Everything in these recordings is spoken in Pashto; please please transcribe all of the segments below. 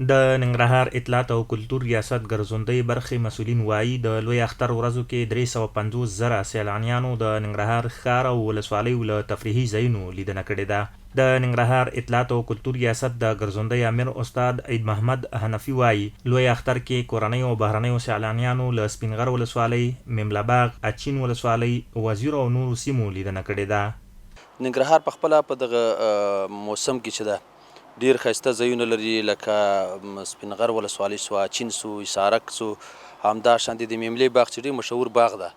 د ننګرهار اطلاعات او کلتور ریاست ګرځندوی برخې مسؤلین وایي د لوی اختر ورځو کې 350 زره سیلانیانو د ننګرهار ښار او ولسوالیو له تفریحي ځایونو لیدنه کړې ده. د ننګرهار اطلاعات او کلتور ریاست د ګرځندوی امیر استاد عید محمد حنفي وایي لوی اختر کې کورنۍ او بهرنیو سیلانیانو له سپینغر ولسوالۍ، ممله باغ، اچین ولسوالۍ، وزیر او نورو سیمو لیدنه کړې ده. ننګرهار په خپله په دغه موسم کې چې ده ډیر ښایسته ځایونه لري، لکه سپینغر ولسوالۍ سو، اچین سو، حصارک سو، همداشانتې د مملې باغ چې ډېر مشهور باغ ده.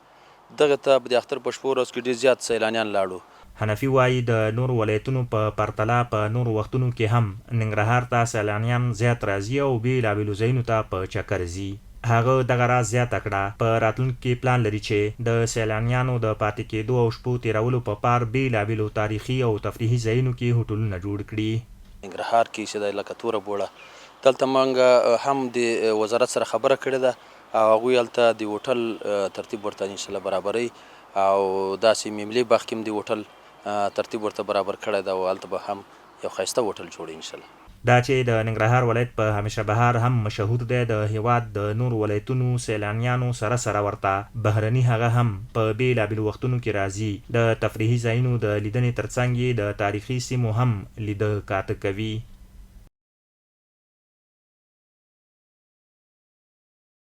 دغه ته د اختر په شپو ورځ کې ډېر زیات سیلانیان لاړو. حنفي وایي د نورو ولایتونو په پرتله په نورو وختونو کې هم ننګرهار ته سیلانیان زیات راځي او بېلابېلو ځایونو ته په چکر ځي. هغه دغه راز زیاته کړه په راتلونکي کې پلان لري چې د سیلانیانو د پاتې کېدو او شپو تېرولو په پار بېلابېلو تاریخي او تفریحي ځایونو کې هوټلونه جوړ کړي. ننګرهار کې چې دی لکه توره بوړه، دلته موږ هم د وزارت سره خبره کړې ده او هغوی هلته د هوټل ترتیب ورته انشاءالله برابروي او داسې مملې باغ کې هم د هوټل ترتیب ورته برابر کړی ده او هلته به هم یو ښایسته هوټل جوړوي انشاءالله. دا چې د ننګرهار ولایت په همیشه بهار هم مشهور دی، د هیواد د نورو ولایتونو سیلانیانو سره ورته بهرني هغه هم په بېلابېلو وختونو کې راځي. د تفریحي ځایونو د لیدنې ترڅنګ یې د تاریخي سیمو هم لیده کاته کوي.